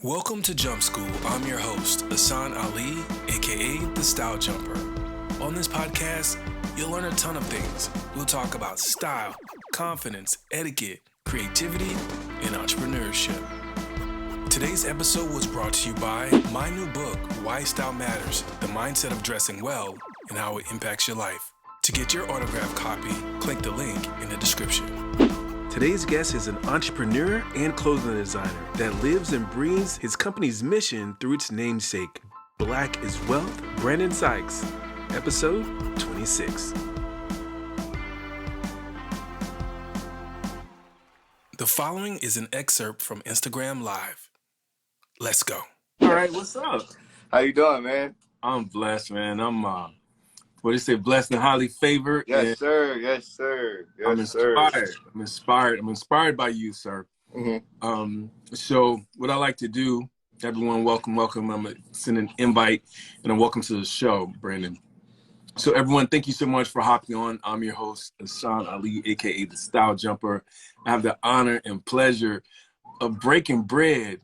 Welcome to Jump School. I'm your host, Ihsaan Ali, aka the StyleJumper. On this podcast, you'll learn a ton of things. We'll talk about style, confidence, etiquette, creativity, and entrepreneurship. Today's episode was brought to you by my new book, Why Style Matters, The Mindset of Dressing Well and How It Impacts Your Life. To get your autographed copy, click the link in the description. Today's guest is an entrepreneur and clothing designer that lives and breathes his company's mission through its namesake, Black is Wealth, Brandon Sykes, episode 26. The following is an excerpt from Instagram Live. Let's go. All right, what's up? How you doing, man? I'm blessed, man. I'm what do you say, blessed and highly favored. Yes, sir. Yes, sir. Yes, I'm inspired. Sir. I'm inspired by you, sir. Mm-hmm. So what I like to do, everyone, welcome. I'm gonna send an invite and a welcome to the show, Brandon. So everyone, thank you so much for hopping on. I'm your host, Ihsaan Ali, aka the StyleJumper. I have the honor and pleasure of breaking bread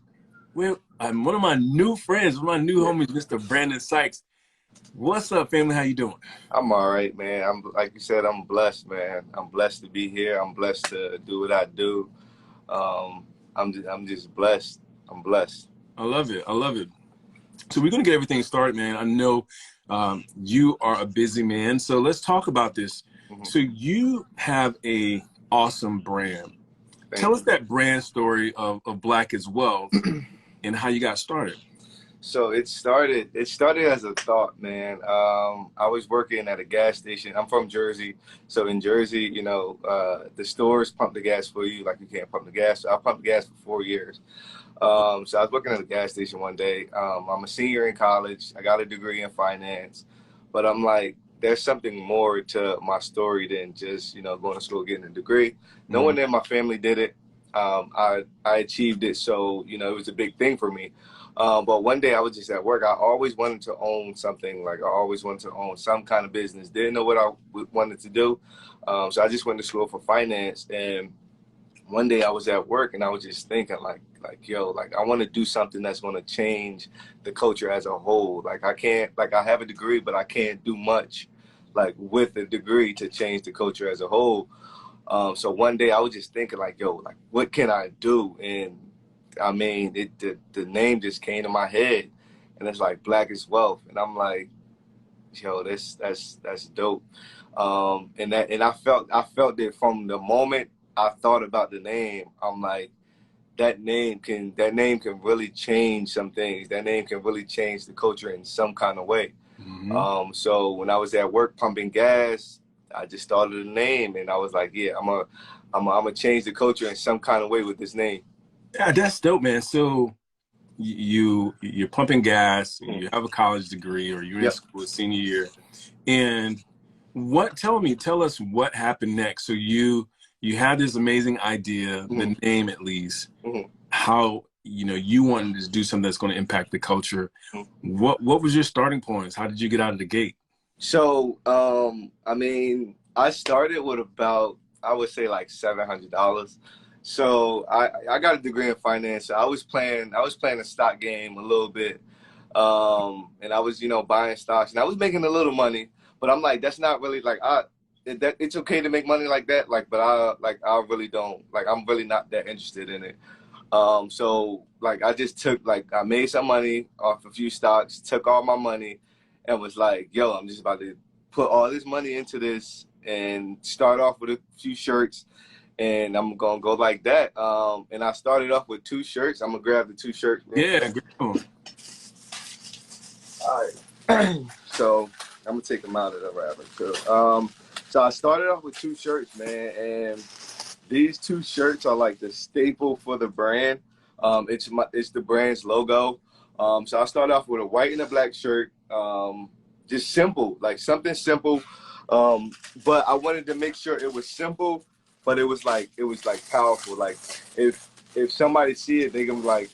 with one of my new friends, one of my new homies, Mr. Brandon Sykes. What's up, family? How you doing? I'm all right, man. I'm like you said, I'm blessed, man. I'm blessed to be here. I'm blessed to do what I do. I'm just blessed. I'm blessed. I love it. So we're gonna get everything started, man. I know you are a busy man, so let's talk about this. Mm-hmm. So you have a awesome brand. Tell us that brand story of Black as Wealth and how you got started. So it started as a thought, man. I was working at a gas station. I'm from Jersey. So in Jersey, the stores pump the gas for you, like you can't pump the gas. So I pumped the gas for 4 years. So I was working at a gas station one day. I'm a senior in college. I got a degree in finance. But I'm like, there's something more to my story than just, going to school, getting a degree. No one in my family did it. I achieved it. So, it was a big thing for me. But one day I was just at work. I always wanted to own something. Like I always wanted to own some kind of business. Didn't know what I wanted to do. So I just went to school for finance. And one day I was at work and I was just thinking like, I want to do something that's going to change the culture as a whole. Like I have a degree, but I can't do much like with a degree to change the culture as a whole. So one day I was just thinking like, what can I do? And I mean, the name just came to my head, and it's like Black is Wealth, and I'm like, that's dope. And I felt it from the moment I thought about the name. I'm like, that name can really change some things. That name can really change the culture in some kind of way. Mm-hmm. So when I was at work pumping gas, I just started a name, and I was like, yeah, I'm gonna change the culture in some kind of way with this name. Yeah, that's dope, man. So you're pumping gas, you have a college degree, or you're in school senior year. And tell us what happened next. So you had this amazing idea, the name at least, how you wanted to do something that's going to impact the culture. What was your starting points? How did you get out of the gate? So I mean, I started with about, I would say like $700. So I got a degree in finance. So I was playing a stock game a little bit. And I was, buying stocks, and I was making a little money, but I'm like, that's not really like, it's okay to make money like that. Like, but I really don't, like, I'm really not that interested in it. So like, I just took, like, I made some money off a few stocks, took all my money and was like, I'm just about to put all this money into this and start off with a few shirts. And I'm going to go like that. And I started off with 2 shirts. I'm going to grab the 2 shirts. Yeah. All right. So I'm going to take them out of the wrapper too. So I started off with 2 shirts, man. And these 2 shirts are like the staple for the brand. It's the brand's logo. So I started off with a white and a black shirt. Just simple, like something simple. But I wanted to make sure it was simple, but it was like powerful. Like if somebody see it, they can like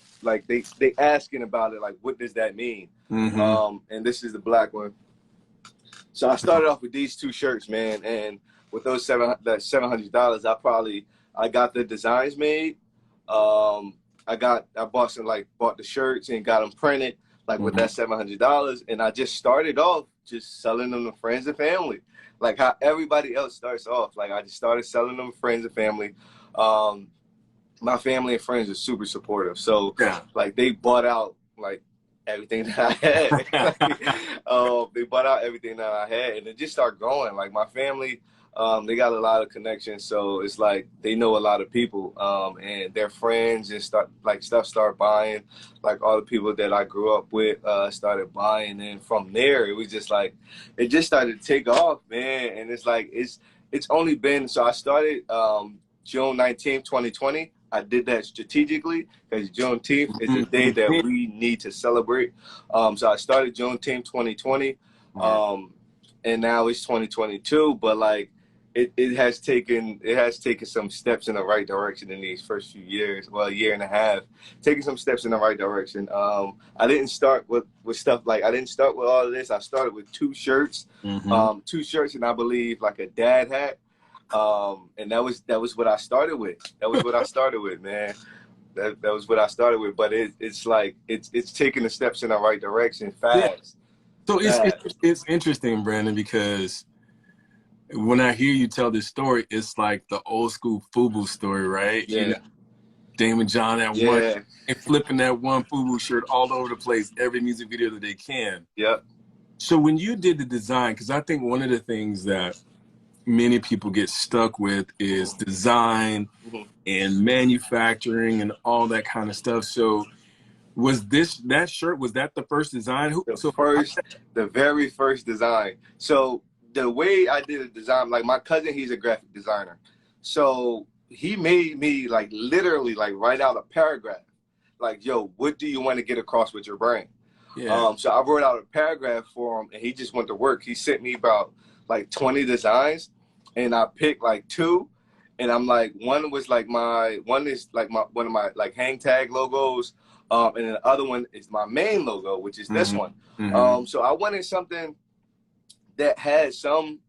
they asking about it. Like, what does that mean? Mm-hmm. And this is the black one. So I started off with these 2 shirts, man. And with those $700, I got the designs made. bought the shirts and got them printed like with that $700, and I just started off just selling them to friends and family, like how everybody else starts off. Like I just started selling them to friends and family. My family and friends are super supportive, so like they bought out like everything that I had. They bought out everything that I had, and it just started growing. Like my family, they got a lot of connections, so it's like they know a lot of people, and their friends and start buying. Like all the people that I grew up with started buying, and from there it was just like it just started to take off, man. And it's like it's only been, so I started June 19th, 2020. I did that strategically because Juneteenth is a day that we need to celebrate. So I started Juneteenth 2020, and now it's 2022. But like it has taken some steps in the right direction in these first few years. Well, a year and a half, taking some steps in the right direction. I didn't start with stuff like I didn't start with all of this. I started with 2 shirts, and I believe like a dad hat. And that was what I started with. That was what I started with, man. That was what I started with. But it's like it's taking the steps in the right direction fast. So it's interesting, Brandon, because when I hear you tell this story, it's like the old school FUBU story, right? Yeah. You know, Damon John at one and flipping that one FUBU shirt all over the place, every music video that they can. Yep. So when you did the design, because I think one of the things that many people get stuck with is design and manufacturing and all that kind of stuff. So was that shirt, was that the first design? The very first design. So the way I did a design, like my cousin, he's a graphic designer. So he made me like literally like write out a paragraph. Like, yo, what do you want to get across with your brand? Yeah. So I wrote out a paragraph for him, and he just went to work. He sent me about like 20 designs, and I picked like 2, and I'm like, one is like one of my like hang tag logos, and then the other one is my main logo, which is this one. So I wanted something that had some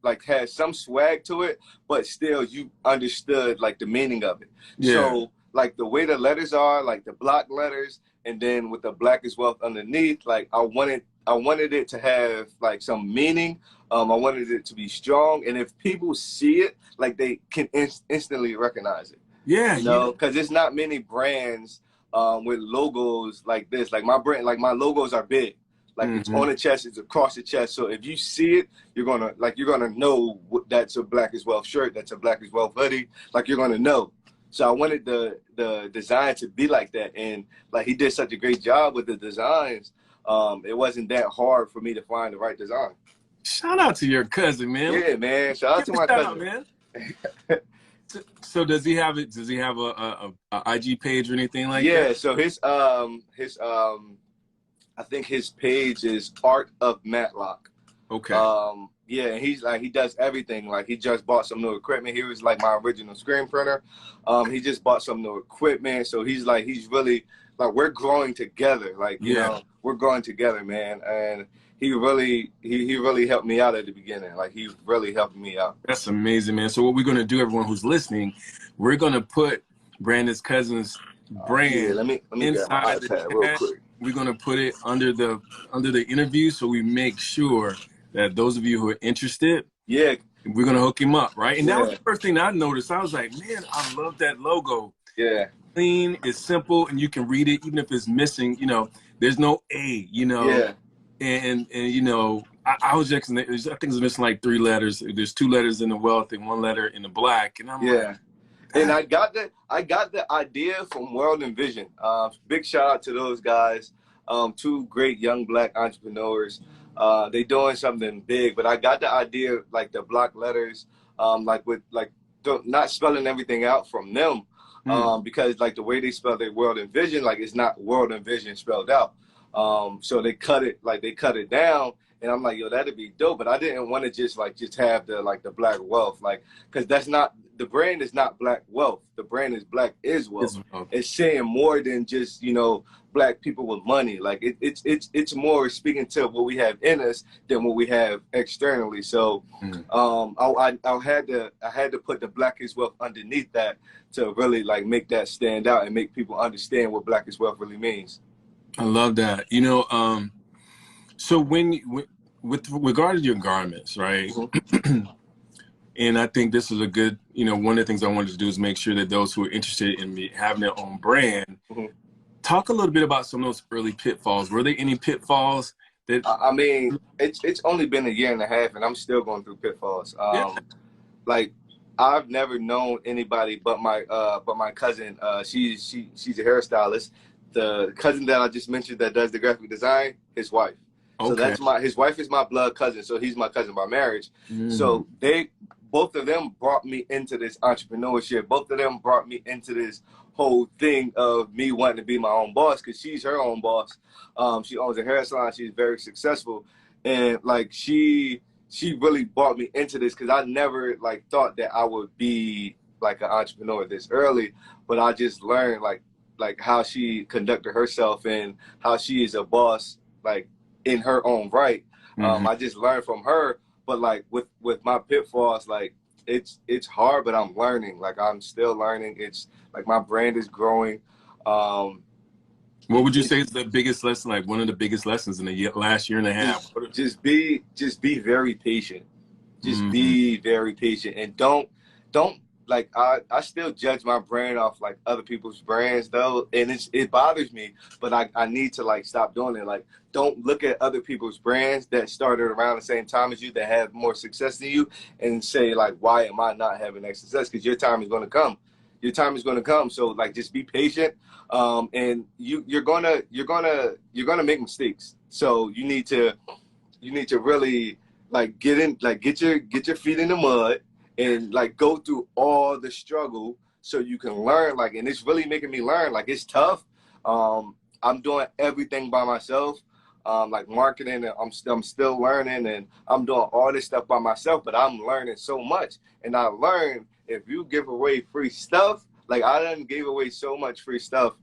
swag to it, but still you understood like the meaning of it. So like the way the letters are, like the block letters, and then with the Black is Wealth underneath, like I wanted it to have like some meaning. I wanted it to be strong, and if people see it, like they can instantly recognize it. Yeah, you know, because there's not many brands with logos like this. Like my brand, like my logos are big. Like it's on the chest, it's across the chest. So if you see it, you're gonna know that's a Black is Wealth shirt, that's a Black is Wealth hoodie. Like you're gonna know. So I wanted the design to be like that, and like he did such a great job with the designs. It wasn't that hard for me to find the right design. Shout out to your cousin, man. Yeah, man. Shout out to my cousin, man. So does he have it? Does he have a IG page or anything like that? Yeah. So his I think his page is Art of Matlock. Okay. Yeah, he's like, he does everything. Like he just bought some new equipment. He was like my original screen printer. He just bought some new equipment. So he's really like, we're growing together. Like, you know, we're growing together, man. And he really helped me out at the beginning. Like he really helped me out. That's amazing, man. So what we're gonna do, everyone who's listening, we're gonna put Brandon's cousin's brand let me get my iPad real quick. We're gonna put it under the interview, so we make sure that those of you who are interested, we're gonna hook him up, right? And that was the first thing I noticed. I was like, man, I love that logo. Yeah, clean, it's simple, and you can read it even if it's missing. You know, there's no A. You know, and you know, I was just, I think it's missing like 3 letters. There's 2 letters in the Wealth and 1 letter in the Black, and I'm like. And I got the idea from World and Vision. Big shout out to those guys. 2 great young Black entrepreneurs. They doing something big, but I got the idea, like the block letters, not spelling everything out from them, because like the way they spell their World and Vision, like it's not World and Vision spelled out. So they cut it down. And I'm like, yo, that'd be dope. But I didn't want to just have the Black Wealth, like, because that's not the brand is not Black wealth. The brand is Black is wealth. Well. It's saying more than just, you know, Black people with money. Like it's more speaking to what we have in us than what we have externally. So I had to put the Black is wealth underneath that to really like make that stand out and make people understand what Black is wealth really means. I love that. You know, so with regard to your garments, right? And I think this is a good, you know, one of the things I wanted to do is make sure that those who are interested in having their own brand, talk a little bit about some of those early pitfalls. Were there any pitfalls that? I mean, it's only been a year and a half, and I'm still going through pitfalls. Like I've never known anybody but my cousin. She's a hairstylist. The cousin that I just mentioned that does the graphic design, his wife. Okay. So his wife is my blood cousin, so he's my cousin by marriage. So both of them brought me into this entrepreneurship. Both of them brought me into this whole thing of me wanting to be my own boss, because she's her own boss. She owns a hair salon. She's very successful. And like she really brought me into this, because I never like thought that I would be like an entrepreneur this early, but I just learned like how she conducted herself and how she is a boss like in her own right. I just learned from her. But like with my pitfalls, like it's hard, but I'm learning. Like I'm still learning. It's like my brand is growing. What would you say is the biggest lesson? Like one of the biggest lessons in the last year and a half? Just be very patient. Just be very patient, and don't like I still judge my brand off like other people's brands though, and it bothers me, but I need to like stop doing it. Like don't look at other people's brands that started around the same time as you, that have more success than you, and say like, why am I not having that success? Because your time is going to come. Your time is going to come. So like just be patient, and you're gonna make mistakes. So you need to really like get your feet in the mud and like go through all the struggle so you can learn. Like, and it's really making me learn. Like it's tough. I'm doing everything by myself, like marketing, and I'm still learning, and I'm doing all this stuff by myself, but I'm learning so much. And I learned if you give away free stuff, like I done gave away so much free stuff,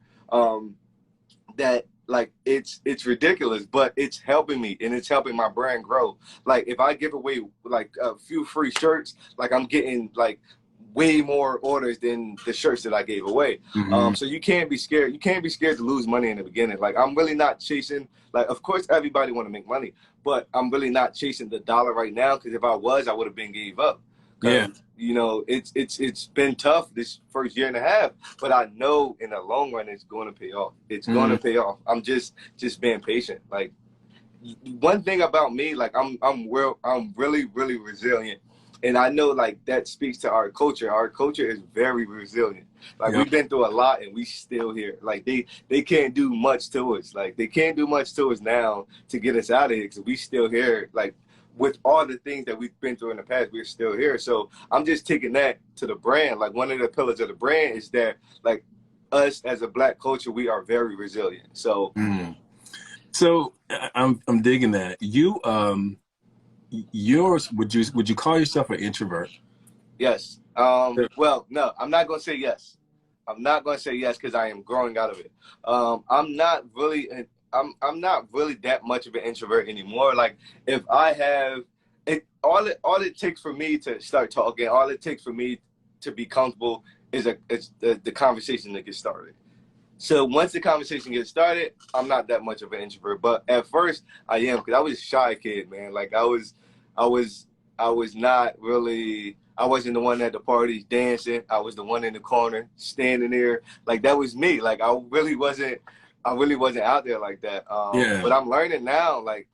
that like it's ridiculous, but it's helping me and it's helping my brand grow. Like if I give away like a few free shirts, like I'm getting like way more orders than the shirts that I gave away. So you can't be scared. You can't be scared to lose money in the beginning. Like I'm really not chasing, like of course everybody want to make money, but I'm really not chasing the dollar right now, because if I was, I would have been gave up. Yeah. You know, it's been tough this first year and a half, but I know in the long run it's going to pay off. It's going to pay off. I'm just being patient. Like one thing about me, like I'm really resilient, and I know like that speaks to our culture. Our culture is very resilient. Like we've been through a lot and we still here. Like they can't do much to us. Like they can't do much to us now to get us out of here, because we still here. Like with all the things that we've been through in the past, we're still here. So I'm just taking that to the brand. Like one of the pillars of the brand is that like us as a Black culture, we are very resilient. So, so I'm digging that. Would you call yourself an introvert? Yes. Well, no, I'm not going to say yes. I'm not going to say yes, because I am growing out of it. I'm not really that much of an introvert anymore. Like if I have it, all it takes for me to start talking, all it takes for me to be comfortable is the conversation that gets started. So once the conversation gets started, I'm not that much of an introvert. But at first I am, because I was a shy kid, man. Like I was not really, I wasn't the one at the parties dancing. I was the one in the corner standing there. Like that was me. Like I really wasn't out there like that. But I'm learning now. Like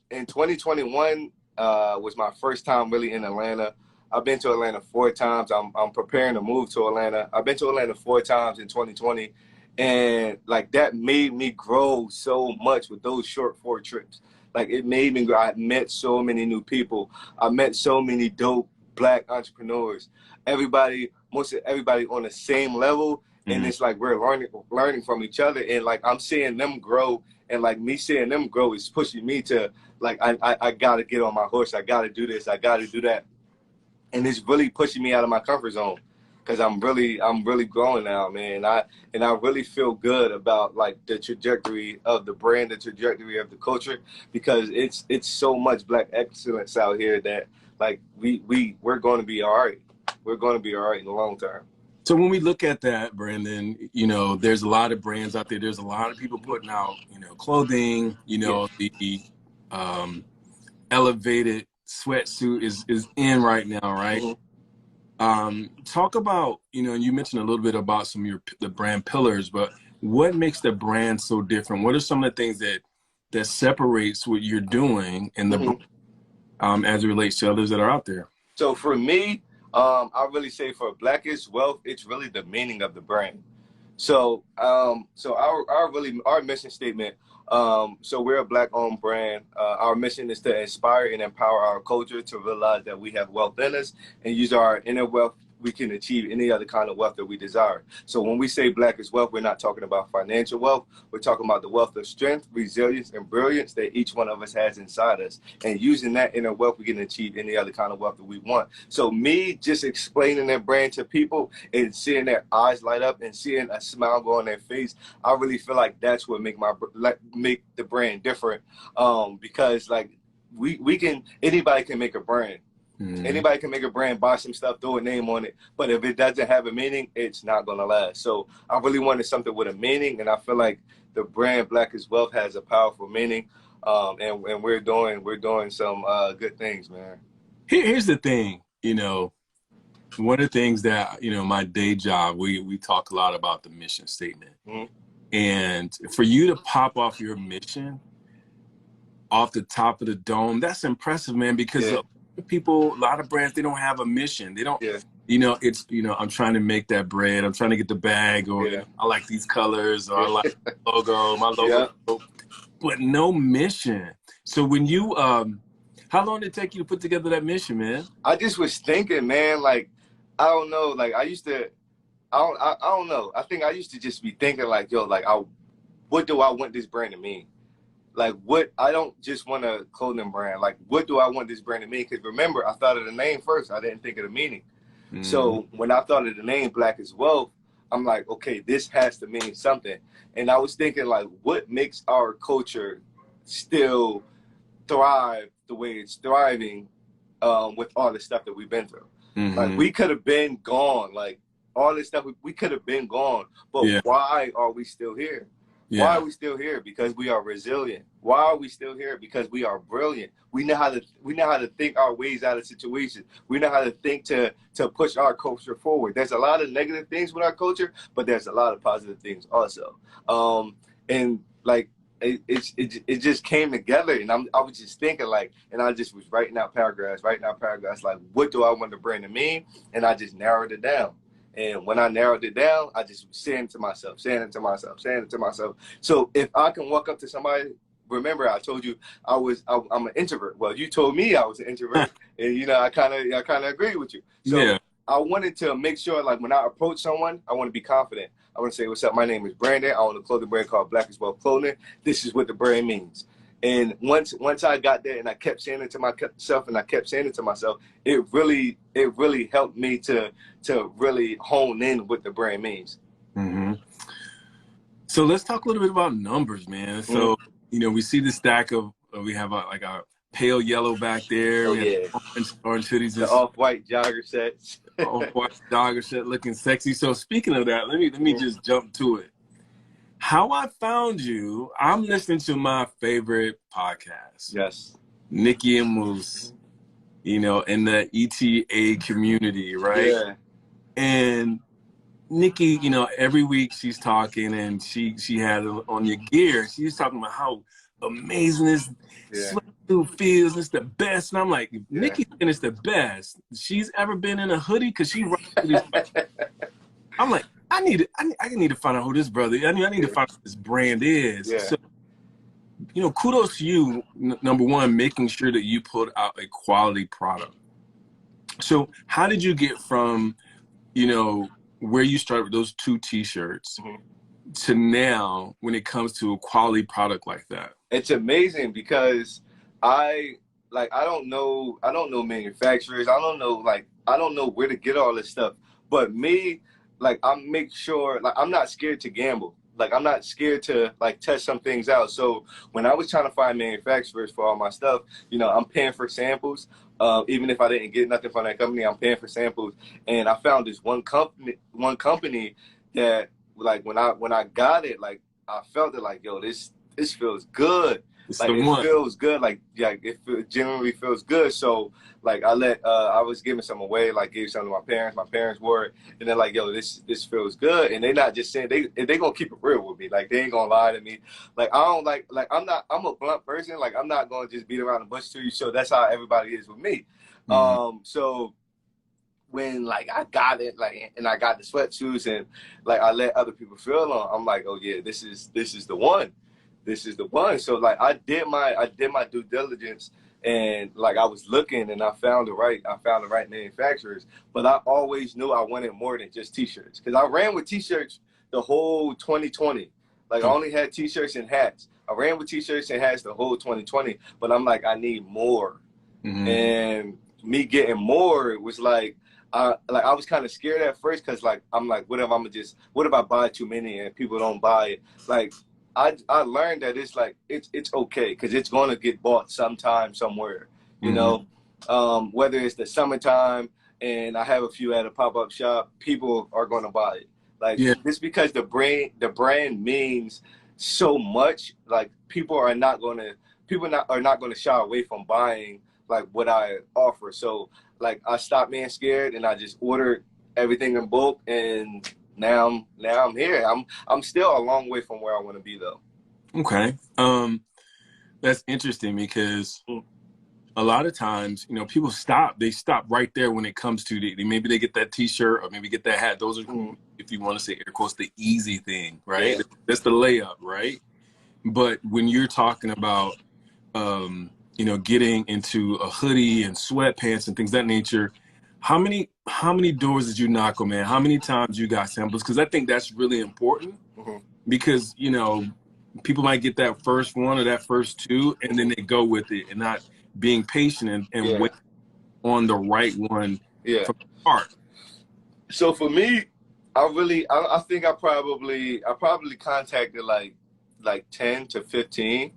in 2021 was my first time really in Atlanta. I've been to Atlanta 4 times. I'm preparing to move to Atlanta. I've been to Atlanta 4 times in 2020. And like that made me grow so much with those short 4 trips. Like it made me grow. I met so many new people. I met so many dope Black entrepreneurs. Most of everybody on the same level. And it's like we're learning from each other, and like I'm seeing them grow, and like me seeing them grow is pushing me to like I gotta get on my horse. I gotta do this. I gotta do that. and it's really pushing me out of my comfort zone. Because I'm really growing now, man. I really feel good about like the trajectory of the brand, the trajectory of the culture, because it's so much Black excellence out here that like we're going to be all right. We're going to be all right in the long term. So when we look at that, Brandon, you know, there's a lot of brands out there. There's a lot of people putting out, you know, clothing. You know, the elevated sweatsuit is in right now, right? Mm-hmm. Talk about, you know, you mentioned a little bit about some of the brand pillars, but what makes the brand so different? What are some of the things that separates what you're doing in the as it relates to others that are out there? So for me, I really say for Blackest Wealth, it's really the meaning of the brand. So our mission statement. So we're a Black-owned brand. Our mission is to inspire and empower our culture to realize that we have wealth in us and use our inner wealth. We can achieve any other kind of wealth that we desire. So when we say Blackest Wealth, we're not talking about financial wealth. We're talking about the wealth of strength, resilience, and brilliance that each one of us has inside us. And using that inner wealth, we can achieve any other kind of wealth that we want. So me just explaining that brand to people and seeing their eyes light up and seeing a smile go on their face, I really feel like that's what make the brand different. Because like anybody can make a brand. Anybody can make a brand, buy some stuff, throw a name on it. But if it doesn't have a meaning, it's not going to last. So I really wanted something with a meaning. And I feel like the brand Blackest Wealth has a powerful meaning. And we're doing some good things, man. Here's the thing, you know, one of the things that, you know, my day job, we talk a lot about the mission statement. And for you to pop off your mission off the top of the dome, that's impressive, man, because people, a lot of brands, they don't have a mission. They don't, you know, it's, you know, I'm trying to make that bread. I'm trying to get the bag, or I like these colors, or I like the logo, my logo, but no mission. So when you, how long did it take you to put together that mission, man? I just was thinking, man, like, I don't know, like I don't know. I think I used to just be thinking like, yo, like, what do I want this brand to mean? Like, what, I don't just want a clothing brand. Like, what do I want this brand to mean? Because remember, I thought of the name first. I didn't think of the meaning. So when I thought of the name Blackest Wealth, I'm like, okay, this has to mean something. And I was thinking, like, what makes our culture still thrive the way it's thriving with all the stuff that we've been through? Like, we could have been gone. Like, all this stuff, we could have been gone. But why are we still here? Why are we still here? Because we are resilient. Why are we still here? Because we are brilliant. We know how to think our ways out of situations. We know how to think to push our culture forward. There's a lot of negative things with our culture, but there's a lot of positive things also. And like it just came together, and I was just thinking like, and I just was writing out paragraphs like, what do I want the brand to mean? And I just narrowed it down. And when I narrowed it down, I just was saying it to myself. So if I can walk up to somebody, remember I told you I'm an introvert. Well, you told me I was an introvert, and you know I kind of agree with you. So I wanted to make sure, like, when I approach someone, I want to be confident. I want to say, "What's up? My name is Brandon. I own a clothing brand called Blackest Wealth Clothing. This is what the brand means." And once I got there and I kept saying it to myself, it really helped me to really hone in what the brand means. So let's talk a little bit about numbers, man. So, you know, we see the stack of, we have like a pale yellow back there. Orange hoodies. The off-white jogger sets. Off-white jogger set looking sexy. So speaking of that, let me just jump to it. How I found you, I'm listening to my favorite podcast. Yes. Nikki and Moose, you know, in the ETA community, right? Yeah. And Nikki, you know, every week she's talking, and she had on your gear. She's talking about how amazing this sweatsuit feels. It's the best. And I'm like, Nikki saying it's the best she's ever been in a hoodie, because she rocks these. I'm like, I need to find out who this brother is. I need to find out what this brand is. Yeah. So, you know, kudos to you, number one, making sure that you put out a quality product. So how did you get from, you know, where you started with those 2 T-shirts to now when it comes to a quality product like that? It's amazing because I don't know manufacturers. I don't know like I don't know where to get all this stuff. But me, like, I make sure, like, I'm not scared to gamble. Like, I'm not scared to, like, test some things out. So when I was trying to find manufacturers for all my stuff, you know, I'm paying for samples. Even if I didn't get nothing from that company, I'm paying for samples. And I found this one company that, like, when I got it, like, I felt it like, yo, this feels good. It's Like, the it one. feels good. Like, yeah, genuinely feels good. So, like, I was giving some away, like, gave some to my parents. My parents wore it, and they're like, yo, this feels good. And they're not just saying, they gonna keep it real with me. Like, they ain't gonna lie to me. Like, I don't like I'm a blunt person. Like, I'm not gonna just beat around the bush to you. So that's how everybody is with me. So when, like, I got it, like, and I got the sweatsuits, and, like, I let other people feel on, I'm like, oh yeah, this is the one. This is the one. So, like, I did my due diligence, and, like, I was looking, and I found the right manufacturers. But I always knew I wanted more than just t-shirts, because I ran with t-shirts the whole 2020. Like, I only had t-shirts and hats. I ran with t-shirts and hats the whole 2020, but I'm like, I need more. And me getting more was like, I was kind of scared at first, because, like, I'm like, what if I buy too many and people don't buy it? Like, I learned that it's like, it's okay, because it's going to get bought sometime, somewhere, you know, whether it's the summertime and I have a few at a pop-up shop, people are going to buy it. Like, just because the brand means so much, like, people are not going to shy away from buying, like, what I offer. So, like, I stopped being scared, and I just ordered everything in bulk, and now I'm here. I'm still a long way from where I want to be, though. Okay. That's interesting, because a lot of times, you know, people stop right there when it comes to maybe they get that t-shirt or maybe get that hat. Those are, if you want to say air quotes, the easy thing, right? Yeah. That's the layup, right? But when you're talking about, you know, getting into a hoodie and sweatpants and things of that nature, how many doors did you knock on, man? How many times you got samples? Because I think that's really important, because, you know, people might get that first one or that first two, and then they go with it, and not being patient and wait on the right one from the start. So for me, I think I probably contacted like 10 to 15.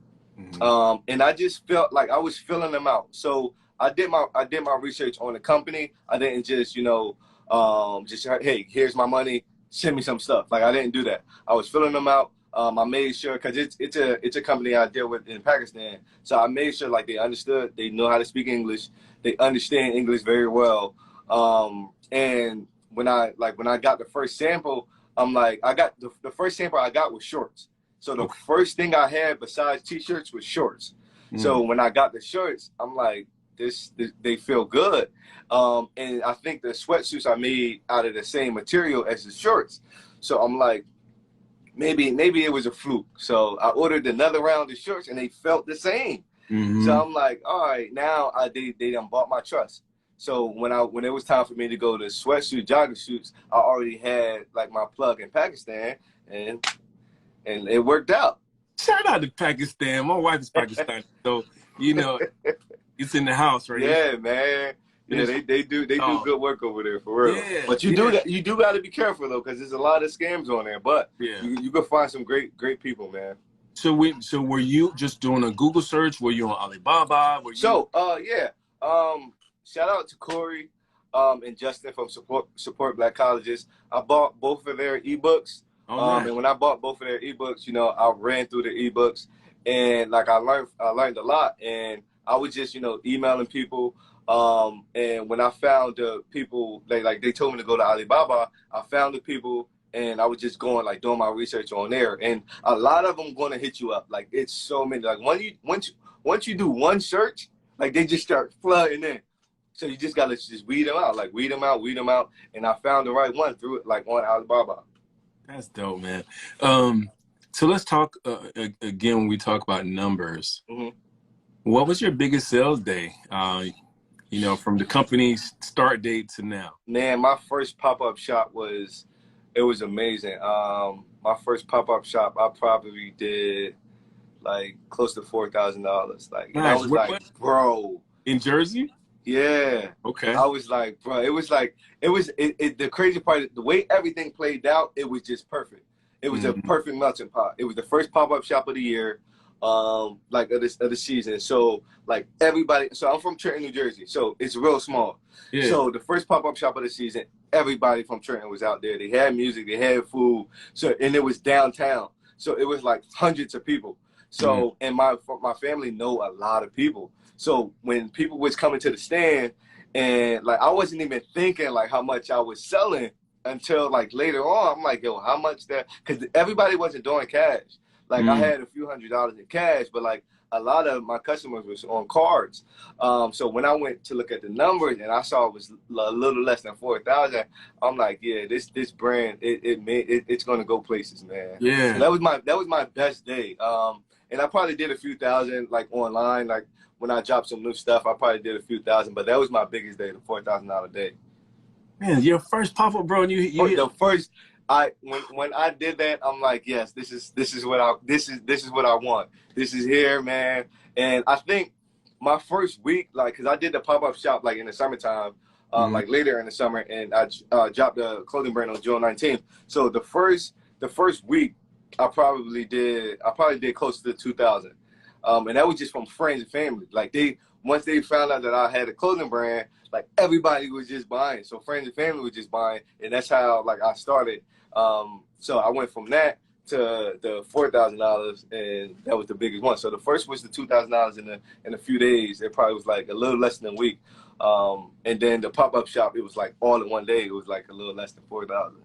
And I just felt like I was filling them out. So I did my research on the company. I didn't just, you know, just, hey, here's my money, send me some stuff. Like, I didn't do that. I was filling them out. I made sure, because it's a company I deal with in Pakistan. So I made sure, like, they understood, they know how to speak English, they understand English very well. And when I got the first sample, I'm like, I got the first sample I got was shorts. So the first thing I had besides t-shirts was shorts. So when I got the shorts, I'm like, this they feel good. And I think the sweatsuits I made out of the same material as the shorts. So I'm like, maybe it was a fluke. So I ordered another round of shorts, and they felt the same. So I'm like, all right, now they done bought my trust. So when it was time for me to go to sweatsuit jogging suits, I already had, like, my plug in Pakistan, and it worked out. Shout out to Pakistan. My wife is Pakistani, so, you know, it's in the house, right? Yeah, man. Yeah, they do good work over there, for real. Yeah, but you do got to be careful, though, because there's a lot of scams on there. But you can find some great people, man. So were you just doing a Google search? Were you on Alibaba? Shout out to Corey and Justin from Support Black Colleges. I bought both of their ebooks. Nice. And when I bought both of their ebooks, you know, I ran through the ebooks, and, like, I learned a lot, and I was just, you know, emailing people. And when I found the people, they told me to go to Alibaba, I found the people, and I was just going, like, doing my research on there. And a lot of them going to hit you up. Like, it's so many. Like, once you do one search, like, they just start flooding in. So you just got to just weed them out. Like, weed them out. And I found the right one through it, like, on Alibaba. That's dope, man. So let's talk again, when we talk about numbers. What was your biggest sales day? You know, from the company's start date to now. Man, my first pop-up shop was amazing. My first pop-up shop, I probably did, like, close to $4,000. Like, nice. I was like, bro. In Jersey? Yeah. Okay. I was like, bro, it was the crazy part, the way everything played out, it was just perfect. It was a perfect melting pot. It was the first pop-up shop of the year, like of the season. So like everybody, so I'm from Trenton, New Jersey. So it's real small. Yeah. So the first pop-up shop of the season, everybody from Trenton was out there. They had music, they had food. So, and it was downtown. So it was like hundreds of people. So, and my family know a lot of people. So when people was coming to the stand, and like I wasn't even thinking like how much I was selling until like later on. I'm like, yo, how much that? Because everybody wasn't doing cash. Like I had a few $100s in cash, but like a lot of my customers was on cards. So when I went to look at the numbers and I saw it was a little less than 4,000, I'm like, yeah, this brand it's gonna go places, man. Yeah. So that was my best day. And I probably did a few thousand like online, like when I dropped some new stuff, I probably did a few thousand, but that was my biggest day, the $4,000 day. Man, your first pop-up, bro, and you hit The first, when I did that, I'm like, yes, this is what I want. This is here, man. And I think my first week, like, cause I did the pop-up shop like in the summertime, like later in the summer, and I dropped the clothing brand on June 19th. So the first week, I probably did close to 2,000. And that was just from friends and family. Like once they found out that I had a clothing brand, like everybody was just buying. So friends and family was just buying, and that's how like I started. So I went from that to the $4,000, and that was the biggest one. So the first was the $2,000 in a few days. It probably was like a little less than a week. And then the pop-up shop, it was like all in one day. It was like a little less than 4,000.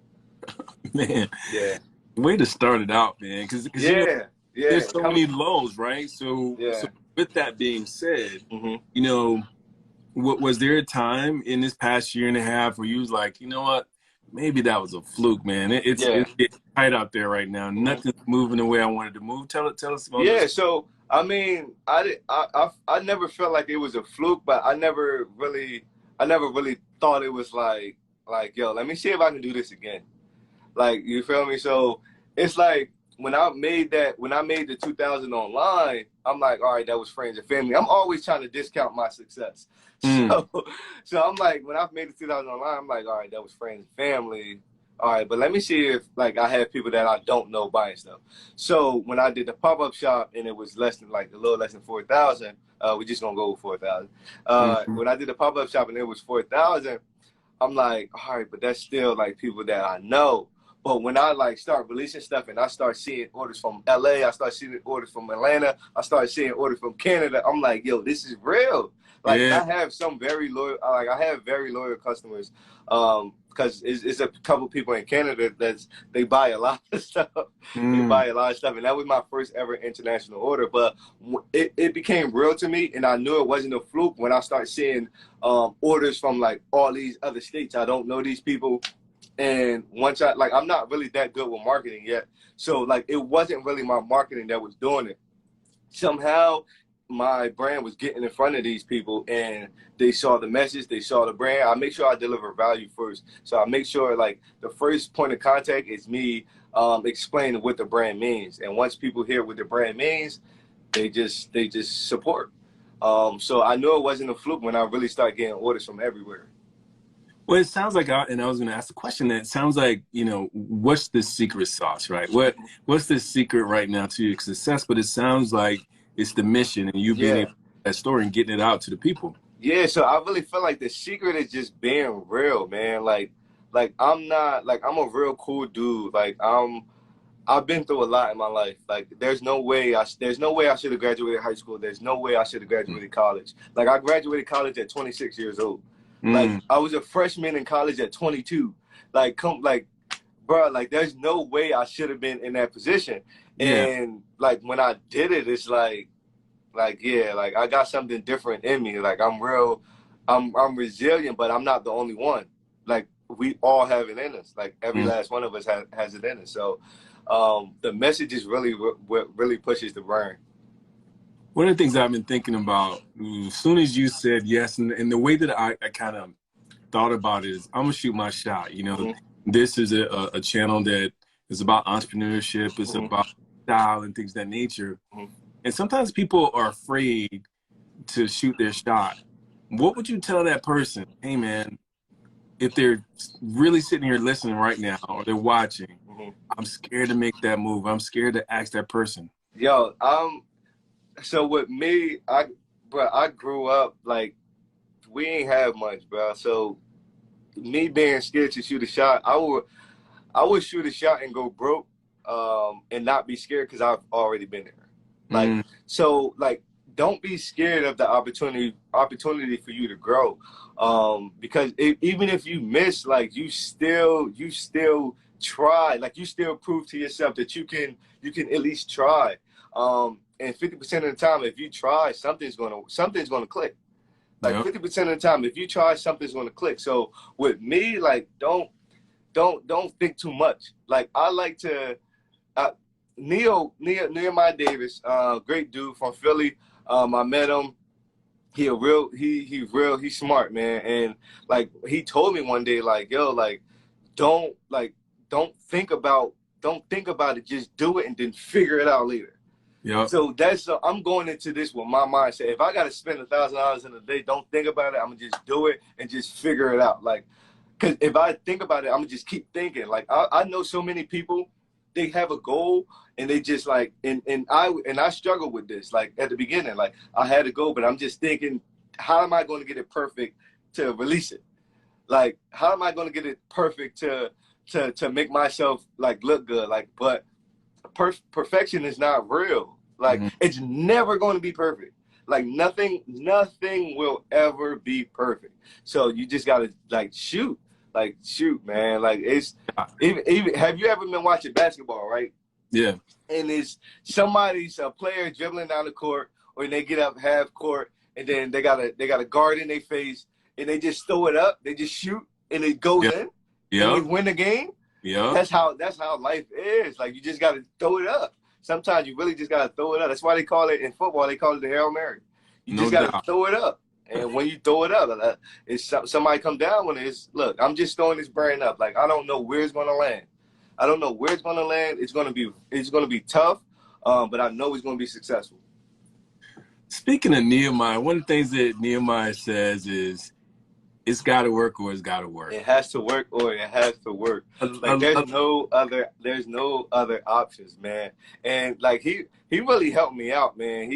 Man, yeah, way to start it out, man. Because yeah. There's so many lows, right? So with that being said, you know, was there a time in this past year and a half where you was like, you know what, maybe that was a fluke, man. It's tight out there right now. Nothing's moving the way I wanted to move. Tell us about this. So I mean, I never felt like it was a fluke, but I never really thought it was like yo, let me see if I can do this again. Like, you feel me? So it's like, when I made the 2,000 online, I'm like, all right, that was friends and family. I'm always trying to discount my success. So I'm like, when I made the 2,000 online, I'm like, all right, that was friends and family. All right, but let me see if like I have people that I don't know buying stuff. So when I did the pop-up shop and it was less than like a little less than 4,000, we just gonna go with 4,000. When I did the pop-up shop and it was 4,000, I'm like, all right, but that's still like people that I know. But when I like start releasing stuff and I start seeing orders from LA, I start seeing orders from Atlanta, I start seeing orders from Canada, I'm like, yo, this is real. Like I have very loyal customers, because it's a couple people in Canada they buy a lot of stuff. They buy a lot of stuff, and that was my first ever international order. But it became real to me, and I knew it wasn't a fluke when I started seeing orders from like all these other states. I don't know these people. And once I'm not really that good with marketing yet. So like, it wasn't really my marketing that was doing it. Somehow my brand was getting in front of these people and they saw the message, they saw the brand. I make sure I deliver value first. So I make sure like the first point of contact is me explaining what the brand means. And once people hear what the brand means, they just support. So I knew it wasn't a fluke when I really started getting orders from everywhere. Well, it sounds like, and I was going to ask the question, that it sounds like, you know, what's the secret sauce, right? What's the secret right now to your success? But it sounds like it's the mission and you being able to tell that story and getting it out to the people. Yeah, so I really feel like the secret is just being real, man. Like I'm a real cool dude. Like I've been through a lot in my life. Like there's no way I should have graduated high school. There's no way I should have graduated college. Like I graduated college at 26 years old. Like I was a freshman in college at 22. Bro, like there's no way I should have been in that position. And like when I did it, it's like I got something different in me. Like I'm resilient, but I'm not the only one. Like we all have it in us. Like every last one of us has it in us. So the message is really what really pushes the brand. One of the things I've been thinking about, as soon as you said yes, and the way that I kind of thought about it is, I'm going to shoot my shot. You know, this is a channel that is about entrepreneurship. It's about style and things of that nature. And sometimes people are afraid to shoot their shot what would you tell that person? Hey, man, if they're really sitting here listening right now or they're watching, I'm scared to make that move. I'm scared to ask that person. Yo, so with me, I grew up like we ain't have much, bro. So me being scared to shoot a shot, I would shoot a shot and go broke, and not be scared because I've already been there. Like so, like don't be scared of the opportunity for you to grow, because even if you miss, like you still try, like you still prove to yourself that you can at least try. And 50% of the time, if you try, something's gonna click. Like 50% of the time, if you try, something's gonna click. So with me, like don't think too much. Like I like to, Nehemiah Davis, great dude from Philly. I met him. He's smart, man. And like he told me one day, like, yo, like don't think about it. Just do it and then figure it out later. Yeah. So I'm going into this with my mindset. If I got to spend $1,000 in a day, don't think about it. I'm gonna just do it and just figure it out. Like, cause if I think about it, I'm gonna just keep thinking. Like I know so many people, they have a goal and they just like, and I struggle with this. Like at the beginning, like I had a goal, but I'm just thinking, how am I going to get it perfect to release it? Like, how am I going to get it perfect to make myself like look good? Like, but perfection is not real. Like it's never going to be perfect. Like nothing will ever be perfect. So you just gotta like shoot, man. Like it's even have you ever been watching basketball, right? Yeah. And it's somebody's a player dribbling down the court, or they get up half court, and then they got a guard in their face, and they just throw it up, they just shoot, and it goes in. Yeah. And they win the game. Yeah. That's how life is. Like you just gotta throw it up. Sometimes you really just gotta throw it up. That's why they call it in football. They call it the Hail Mary. You just gotta throw it up. And when you throw it up, it's somebody come down when it's look. I'm just throwing this brain up. Like I don't know where it's gonna land. I don't know where it's gonna land. It's gonna be tough, but I know it's gonna be successful. Speaking of Nehemiah, one of the things that Nehemiah says is, it's got to work or it's got to work. It has to work or it has to work. Like there's no other options, man. And like he really helped me out, man.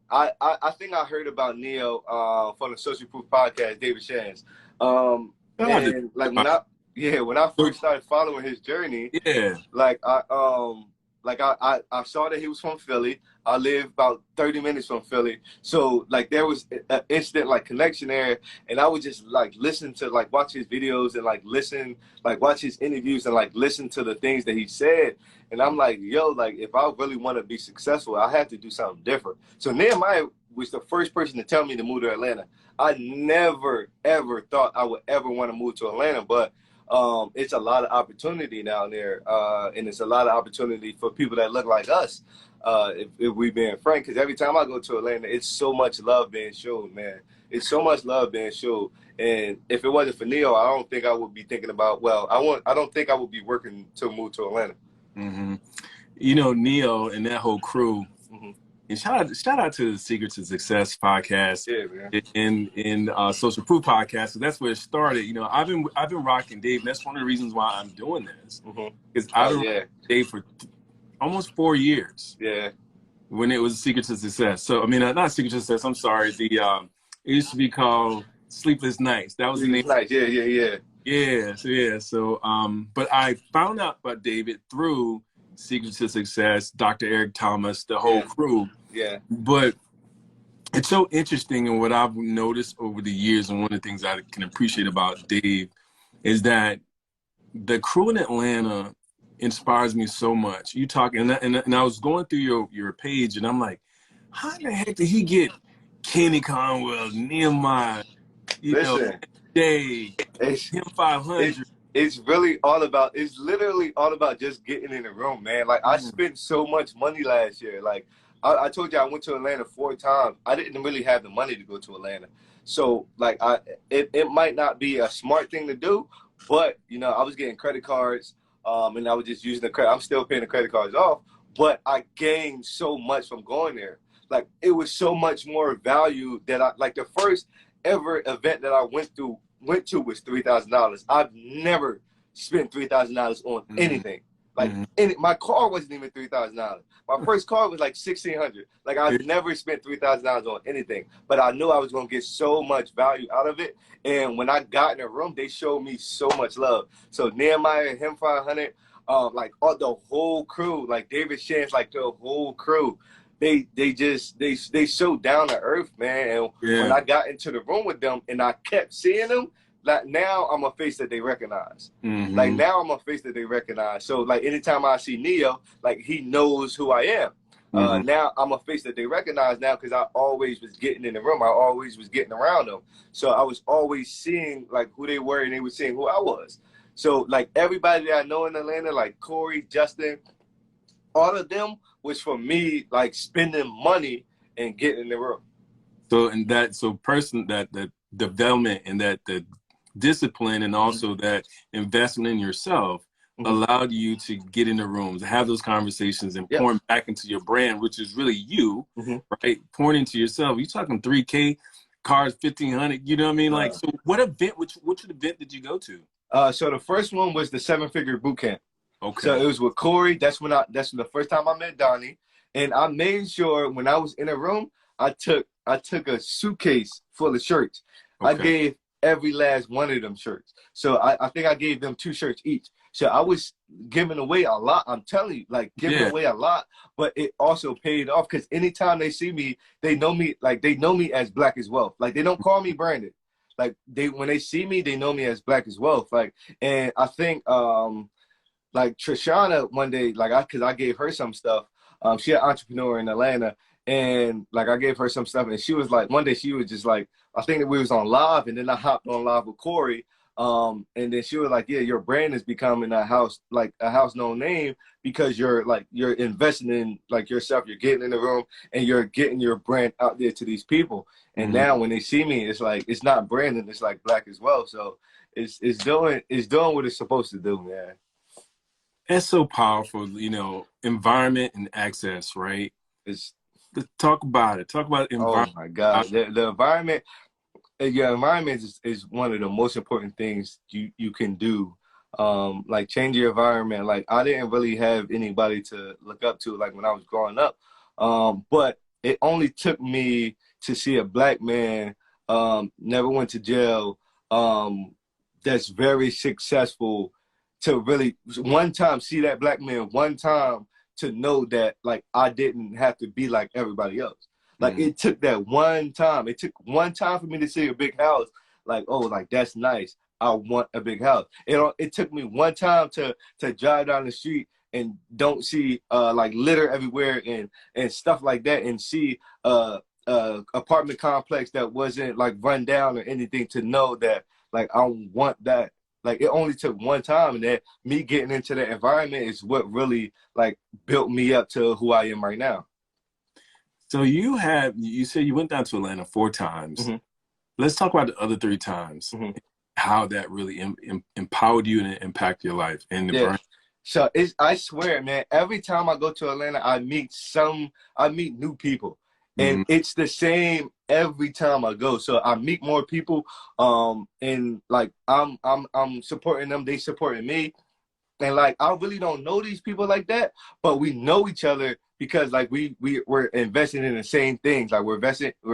I think I heard about Neo from the Social Proof podcast, David Shands. And like when I first started following his journey, like I saw that he was from Philly. I live about 30 minutes from Philly. So like there was an instant like connection there. And I would just like listen to like watch his videos and like watch his interviews and like listen to the things that he said. And I'm like, yo, like if I really want to be successful, I have to do something different. So Nehemiah was the first person to tell me to move to Atlanta. I never, ever thought I would ever want to move to Atlanta, but it's a lot of opportunity down there. And it's a lot of opportunity for people that look like us. If we being frank, because every time I go to Atlanta, it's so much love being shown, man. It's so much love being shown. And if it wasn't for Neo, I don't think I would be thinking about, I don't think I would be working to move to Atlanta. You know, Neo and that whole crew, and shout out to the Secret to Success podcast, in Social Proof podcast. So that's where it started. You know, I've been rocking Dave. And that's one of the reasons why I'm doing this, because I've been rocking Dave for almost 4 years. Yeah. When it was Secret to Success. So I mean, not Secret to Success. I'm sorry. The it used to be called Sleepless Nights. That was the name. Yeah. So but I found out about David through Secret to Success, Dr. Eric Thomas, the whole crew. Yeah. But it's so interesting, and what I've noticed over the years, and one of the things I can appreciate about Dave is that the crew in Atlanta inspires me so much. You talk, and I was going through your page, and I'm like, how the heck did he get Kenny Conwell, Nehemiah, Dave, him 500? It's literally all about just getting in the room, man. Like I spent so much money last year. Like I told you, I went to Atlanta 4 times. I didn't really have the money to go to Atlanta. So like it might not be a smart thing to do, but you know, I was getting credit cards, and I was just using the credit. I'm still paying the credit cards off, but I gained so much from going there. Like it was so much more value that ever event that I went to was $3,000. I've never spent $3,000 on anything. Like my car wasn't even $3,000. My first car was like $1,600. Like I've never spent $3,000 on anything, but I knew I was gonna get so much value out of it. And when I got in the room, they showed me so much love. So Nehemiah, him 500, like all the whole crew, like David Shands, like the whole crew, they so down to earth, man. And when I got into the room with them and I kept seeing them, like now I'm a face that they recognize. Like now I'm a face that they recognize. So like anytime I see Neo, like he knows who I am. Now I'm a face that they recognize now because I always was getting in the room. I always was getting around them. So I was always seeing like who they were and they were seeing who I was. So like everybody that I know in Atlanta, like Corey, Justin, all of them was for me like spending money and getting in the room. So and that that development and that the discipline and also that investment in yourself allowed you to get in the rooms, have those conversations and pouring back into your brand, which is really you, right? Pouring into yourself. You're talking 3K, cars 1,500, you know what I mean? Like, so what event, which event did you go to? So the first one was the 7-figure boot camp. Okay. So it was with Corey. That's the first time I met Donnie. And I made sure when I was in a room, I took a suitcase full of shirts. I gave every last one of them shirts. So I think I gave them 2 shirts each. So I was giving away a lot. I'm telling you, like giving away a lot, but it also paid off because anytime they see me, they know me as Black as Wealth. Like they don't call me Brandon. Like when they see me, they know me as Black as Wealth. Like, and I think like Trishana one day, like cause I gave her some stuff. She an entrepreneur in Atlanta. And like I gave her some stuff and she was like, one day she was just like, I think that we was on live and then I hopped on live with Corey. And then she was like, yeah, your brand is becoming a household name because you're investing in like yourself, you're getting in the room and you're getting your brand out there to these people. And now when they see me, it's like, it's not Brandon, it's like Black as Well. So it's doing what it's supposed to do, man. That's so powerful, you know, environment and access, right? Talk about it. Talk about environment. Oh my God, the environment. Your environment is one of the most important things you can do. Like change your environment. Like I didn't really have anybody to look up to like when I was growing up. But it only took me to see a Black man never went to jail that's very successful to really one time see that Black man one time to know that like I didn't have to be like everybody else. Like it took that one time. It took one time for me to see a big house. Like, oh, like that's nice. I want a big house. It took me one time to drive down the street and don't see like litter everywhere and stuff like that and see apartment complex that wasn't like run down or anything to know that like I want that. Like it only took one time and that me getting into that environment is what really like built me up to who I am right now. So you said you went down to Atlanta 4 times. Let's talk about the other 3 times, how that really empowered you and impacted your life and the brand. So I swear, man, every time I go to Atlanta, I meet new people. And it's the same every time I go. So I meet more people and like I'm supporting them, they supporting me. And like I really don't know these people like that, but we know each other because like we're investing in the same things. Like we're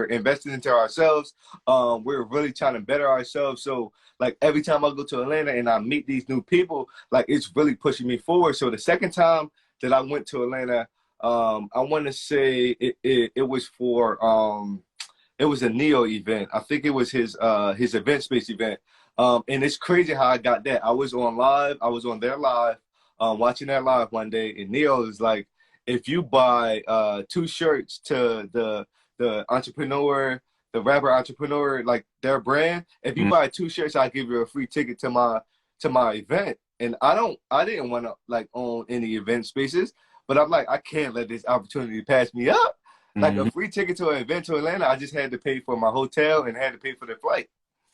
investing into ourselves. We're really trying to better ourselves. So like every time I go to Atlanta and I meet these new people, like it's really pushing me forward. So the second time that I went to Atlanta, I want to say it was for it was a Neo event. I think it was his event space event. And it's crazy how I got that. I was on their live, watching their live one day, and Neo is like, if you buy 2 shirts to the rapper entrepreneur, like their brand, if you buy 2 shirts, I'll give you a free ticket to my event. And I didn't want to like own any event spaces, but I'm like, I can't let this opportunity pass me up. Like a free ticket to an event to Atlanta, I just had to pay for my hotel and had to pay for the flight.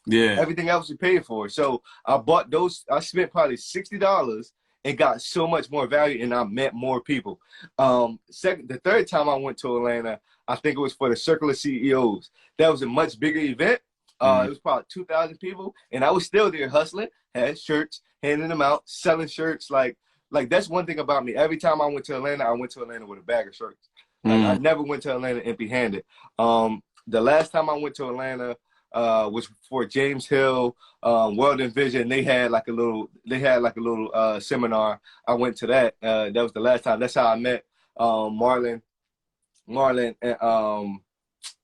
Yeah. Everything else we paid for. So I bought those. I spent probably $60 and got so much more value, and I met more people. The third time I went to Atlanta, I think it was for the Circle of CEOs. That was a much bigger event. It was probably 2,000 people, and I was still there hustling, had shirts, handing them out, selling shirts. Like that's one thing about me. Every time I went to Atlanta with a bag of shirts. Like I never went to Atlanta empty-handed. The last time I went to Atlanta was for James Hill, World and Vision. They had like a little seminar. I went to that. That was the last time. That's how I met Marlon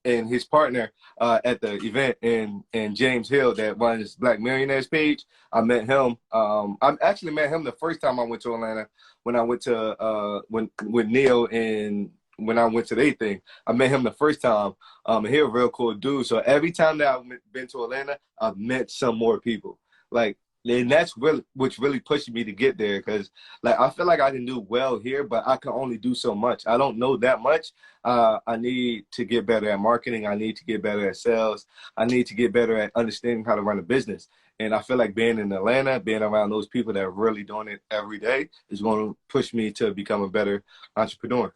and his partner at the event, and James Hill that runs Black Millionaires page. I met him. I actually met him the first time I went to Atlanta when I went to with Neil, and when I went to their thing. I met him the first time. And he's a real cool dude. So every time that I've been to Atlanta, I've met some more people. Like, and that's really what's really pushing me to get there, because like I feel like I can do well here, but I can only do so much. I don't know that much. I need to get better at marketing. I need to get better at sales. I need to get better at understanding how to run a business. And I feel like being in Atlanta, being around those people that are really doing it every day is going to push me to become a better entrepreneur.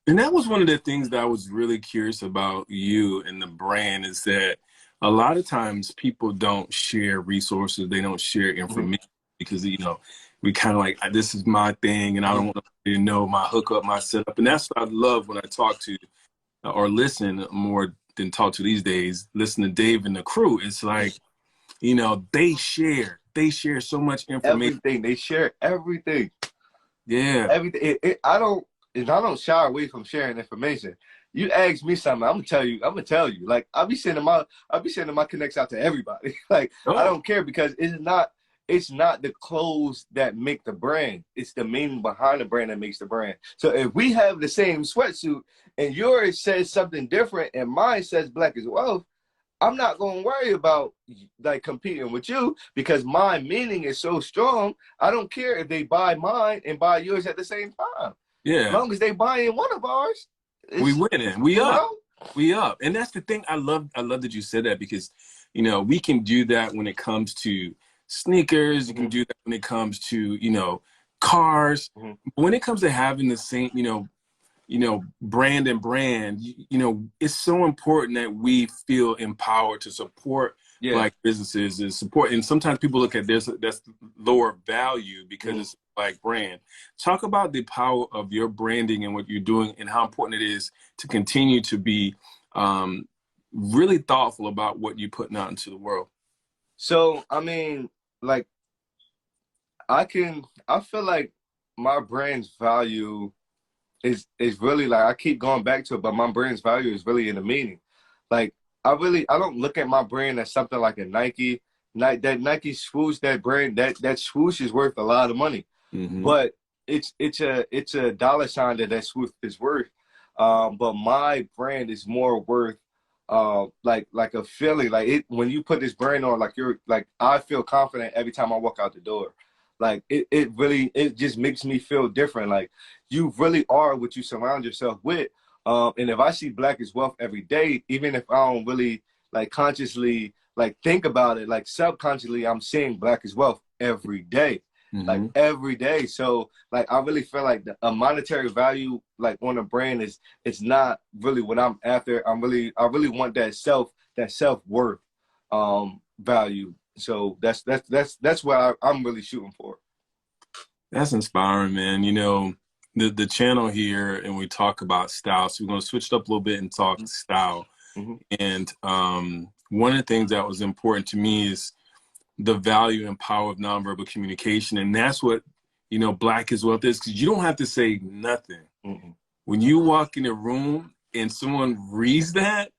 And that was one of the things that I was really curious about you and the brand, is that a lot of times people don't share resources. They don't share information because, you know, we kind of like, this is my thing and I don't want to know my hookup, my setup. And that's what I love when I talk to or listen more than talk to these days, listen to Dave and the crew. It's like, you know, they share so much information. Everything. They share everything. Yeah. Everything. I don't shy away from sharing information. You ask me something, I'm gonna tell you. Like I'll be sending my connects out to everybody. Like I don't care, because it's not the clothes that make the brand. It's the meaning behind the brand that makes the brand. So if we have the same sweatsuit and yours says something different and mine says Black is Wealth, I'm not gonna worry about like competing with you, because my meaning is so strong. I don't care if they buy mine and buy yours at the same time. Yeah. As long as they buy in one of ours, we winning. We up. We up. And that's the thing. I love that you said that, because, you know, we can do that when it comes to sneakers. You can do that when it comes to, you know, cars. But when it comes to having the same, you know, brand, you know, it's so important that we feel empowered to support Black businesses and support. And sometimes people look at this, that's lower value because it's a Black brand. Talk about the power of your branding and what you're doing, and how important it is to continue to be really thoughtful about what you're putting out into the world. So, I mean, like, I feel like my brand's value is really, like, I keep going back to it, but my brand's value is really in the meaning. Like, I don't look at my brand as something like a Nike. That Nike swoosh, that brand, that swoosh is worth a lot of money. But it's a dollar sign that swoosh is worth. But my brand is more worth like a feeling. Like when you put this brand on, like I feel confident every time I walk out the door. Like it just makes me feel different. Like you really are what you surround yourself with. And if I see Black is Wealth every day, even if I don't really like consciously like think about it, like subconsciously I'm seeing Black is Wealth every day. Like every day. So like I really feel like a monetary value like on a brand it's not really what I'm after. I really want that self-worth value. So that's what I'm really shooting for. That's inspiring, man. You know, the channel here, and we talk about style. So we're going to switch it up a little bit and talk style. And one of the things that was important to me is the value and power of nonverbal communication. And that's what, you know, Black is Wealth is, because you don't have to say nothing. When you walk in a room and someone reads that,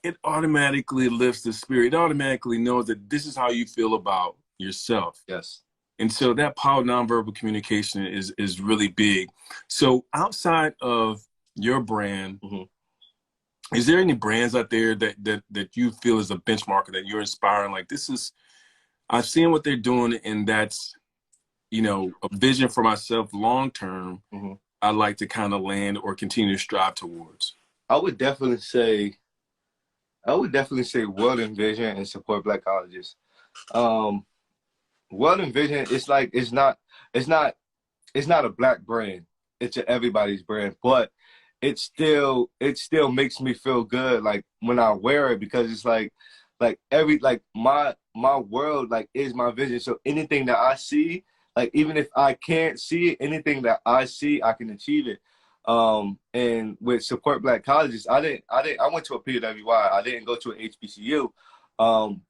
it automatically lifts the spirit. It automatically knows that this is how you feel about yourself. Yes. And so that power of nonverbal communication is really big. So outside of your brand, is there any brands out there that you feel is a benchmark, that you're inspiring? Like, this is, I've seen what they're doing, and that's, you know, a vision for myself long term. I'd like to kind of land or continue to strive towards. I would definitely say World and Vision and support Black colleges. World and Vision, it's not a Black brand. It's everybody's brand, but it still makes me feel good like when I wear it, because it's like my world like is my vision. So anything that I see, like even if I can't see it, anything that I see, I can achieve it. And with Support Black Colleges, I went to a PWI. I didn't go to an HBCU,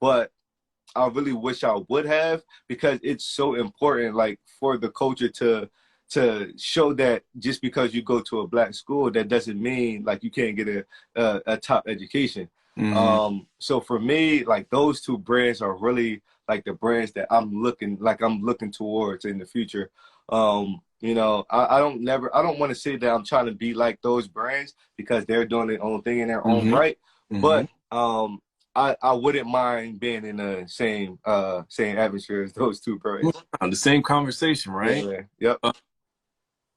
but I really wish I would have, because it's so important, like for the culture to show that just because you go to a Black school, that doesn't mean like you can't get a top education. So for me, like those two brands are really like the brands that I'm looking towards in the future. You know, I don't want to say that I'm trying to be like those brands, because they're doing their own thing in their own right. But I wouldn't mind being in the same atmosphere as those two brands. The same conversation, right? Yeah, yep.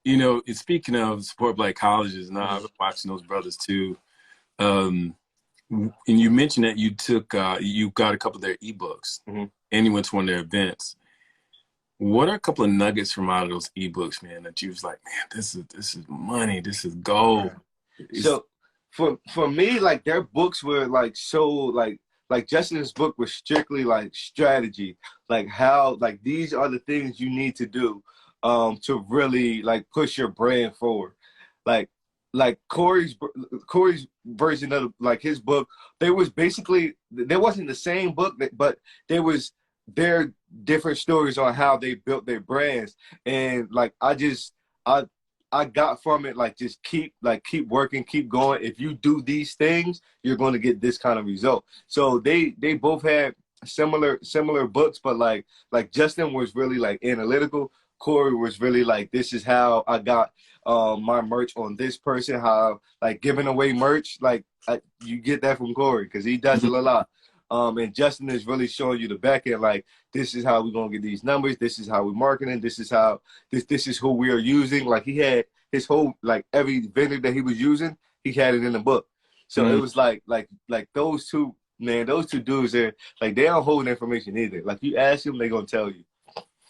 You know, speaking of Support Black Colleges, and I've been watching those brothers too. And you mentioned that you got a couple of their ebooks, and you went to one of their events. What are a couple of nuggets from out of those ebooks, man, that you was like, man, this is money, this is gold? So for me, like their books were like so like Justin's book was strictly like strategy, like how like these are the things you need to do to really like push your brand forward. Like Corey's version of like his book, there wasn't the same book, but there was their different stories on how they built their brands. And like I got from it, like just keep working, keep going. If you do these things, you're going to get this kind of result. So they both had similar books, but like Justin was really like analytical. Corey was really like, this is how I got my merch on this person, how like giving away merch, like you get that from Corey because he does it a lot. And Justin is really showing you the back end, like this is how we're gonna get these numbers, this is how we're marketing, this is how this is who we are using. Like he had his whole, like every vendor that he was using, he had it in the book. So it was like those two, man, those two dudes there, like they don't hold information either. Like you ask them, they're gonna tell you.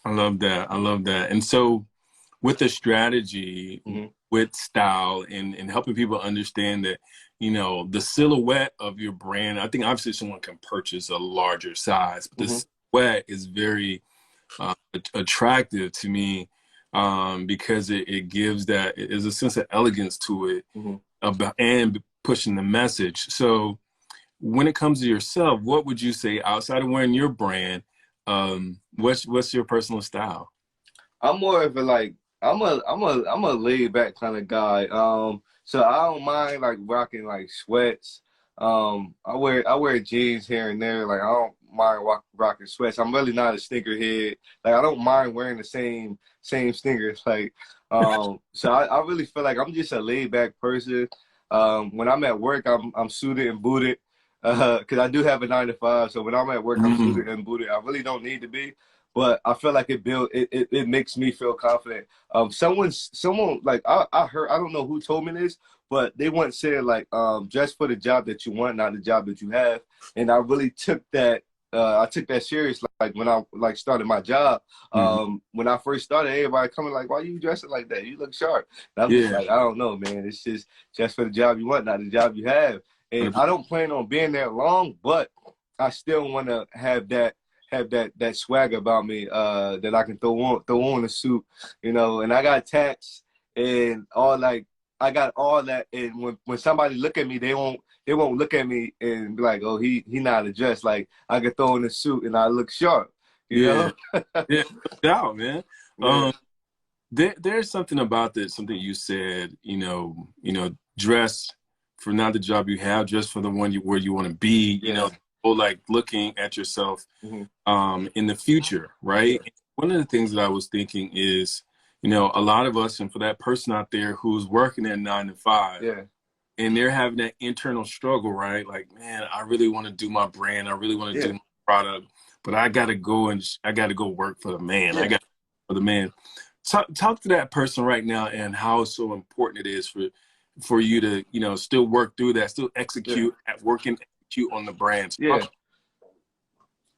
I love that. And so with the strategy, with style and helping people understand that, you know, the silhouette of your brand, I think obviously someone can purchase a larger size, but the silhouette is very attractive to me because it gives that, there's a sense of elegance to it and pushing the message. So when it comes to yourself, what would you say outside of wearing your brand, what's your personal style? I'm more of a like I'm a laid back kind of guy. So I don't mind like rocking like sweats. I wear jeans here and there. Like I don't mind rocking sweats. I'm really not a sneakerhead. Like I don't mind wearing the same sneakers. Like so I really feel like I'm just a laid back person. When I'm at work, I'm suited and booted. Because I do have a 9-to-5, so when I'm at work, I'm suited and booted. I really don't need to be, but I feel like it makes me feel confident. Someone like I heard, I don't know who told me this, but they once said like dress for the job that you want, not the job that you have. And I really took that. I took that serious. Like when I like started my job, when I first started, everybody coming like, "Why you dressing like that? You look sharp." And I'm just like, I don't know, man. It's just for the job you want, not the job you have. And I don't plan on being there long, but I still want to have that swag about me that I can throw on a suit, you know. And I got tats and all, like I got all that. And when somebody look at me, they won't look at me and be like, "Oh, he not dressed." Like I can throw in a suit and I look sharp, you know. Yeah, no doubt, man. Yeah. There's something about this, something you said, you know, dress for not the job you have, just for the one where you want to be, you know, or like looking at yourself in the future, right? Yeah. One of the things that I was thinking is, you know, a lot of us, and for that person out there who's working at 9-to-5, and they're having that internal struggle, right? Like, man, I really want to do my brand, I really want to do my product, but I gotta go work for the man. I got for the man. Talk to that person right now and how so important it is for you to, you know, still work through that, still execute execute on the brand. Yeah.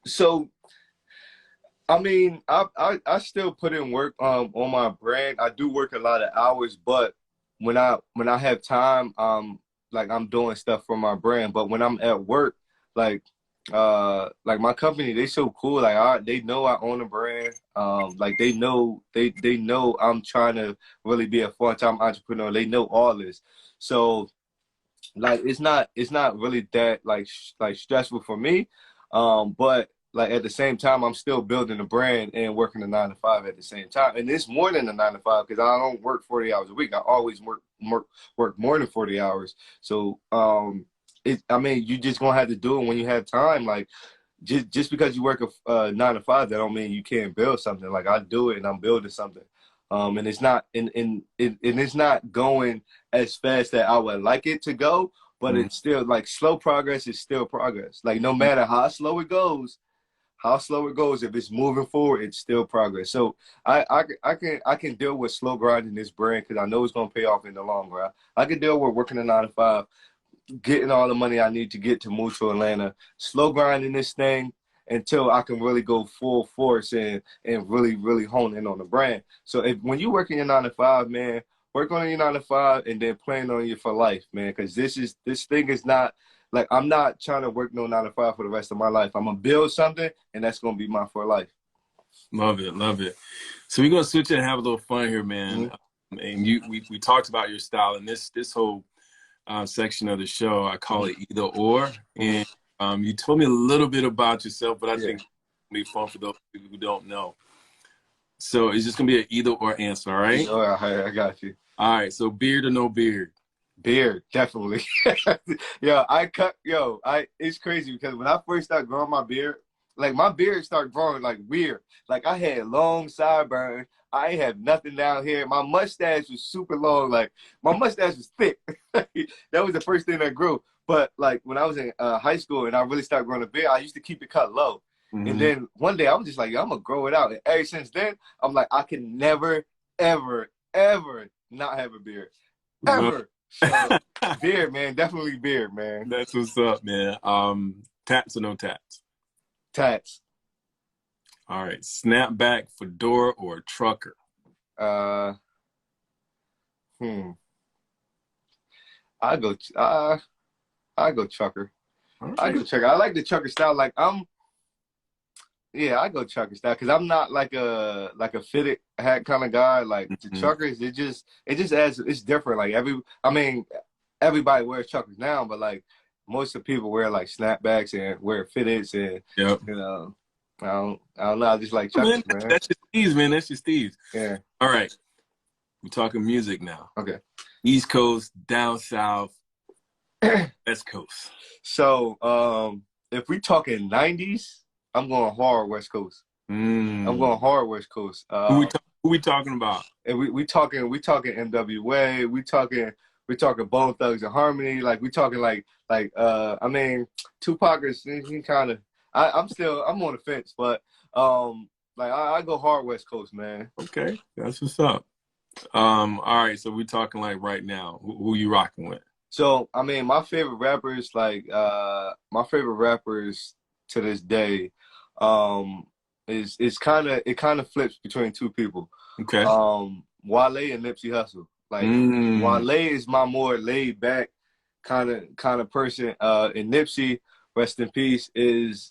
So, I mean, I still put in work on my brand. I do work a lot of hours, but when I have time, like I'm doing stuff for my brand. But when I'm at work, like like my company, they so cool. Like they know I own a brand. Like they know I'm trying to really be a full-time entrepreneur. They know all this. So like it's not really that like stressful for me. But like at the same time, I'm still building a brand and working a 9 to 5 at the same time. And it's more than a 9 to 5 because I don't work 40 hours a week. I always work more than 40 hours. So I mean, you just gonna have to do it when you have time. Like just because you work a 9 to 5, that don't mean you can't build something. Like I do it and I'm building something. And it's not it's not going as fast that I would like it to go, but it's still like slow progress is still progress. Like no matter how slow it goes, if it's moving forward, it's still progress. So I can deal with slow grinding this brand because I know it's gonna pay off in the long run. I can deal with working a 9 to 5, getting all the money I need to get to move to Atlanta, slow grinding this thing until I can really go full force and really hone in on the brand. So when you work in your 9 to 5, man, work on your 9 to 5 and then plan on you for life, man. Because this thing is not like I'm not trying to work no 9 to 5 for the rest of my life. I'm gonna build something and that's gonna be mine for life. Love it, love it. So we're gonna switch it and have a little fun here, man. And we talked about your style and this whole section of the show, I call it either or. And you told me a little bit about yourself, but I think it'll be fun for those people who don't know. So it's just gonna be an either or answer, all right? All right, I got you. All right, so beard or no beard? Beard, definitely. It's crazy because when I first started growing my beard, like my beard started growing like weird. Like I had long sideburns. I ain't have nothing down here. My mustache was super long. Like my mustache was thick. That was the first thing that grew. But like when I was in high school and I really started growing a beard, I used to keep it cut low. And then one day I was just like, I'm gonna grow it out. And ever since then, I'm like, I can never, ever, ever not have a beard. Ever. So, beard, man. Definitely beard, man. That's what's up, man. Tats or no tats? Tats. All right. Snapback, fedora, or trucker? I go trucker. Right. I go trucker. I like the trucker style. Like I go trucker style because I'm not like a fitted hat kind of guy. Like the truckers, it just adds. It's different. Like everybody wears truckers now, but like most of the people wear like snapbacks and wear fitteds and you know. I don't know. I just like truckers, man. That's your steez, man. That's your steez. Yeah. All right. We're talking music now. Okay. East Coast, down south, West Coast. So if we talking 90s, I'm going hard West Coast. I'm going hard West Coast. Who we talking about? And we talking NWA. We talking Bone Thugs and Harmony. Like we talking like I mean Tupac is he kind of. I'm on the fence, but like I go hard West Coast, man. Okay, that's what's up. All right, so we're talking like right now. Who you rocking with? So I mean, my favorite rappers to this day, it kind of flips between two people. Okay. Wale and Nipsey Hussle. Like Wale is my more laid back kind of person, and Nipsey, rest in peace,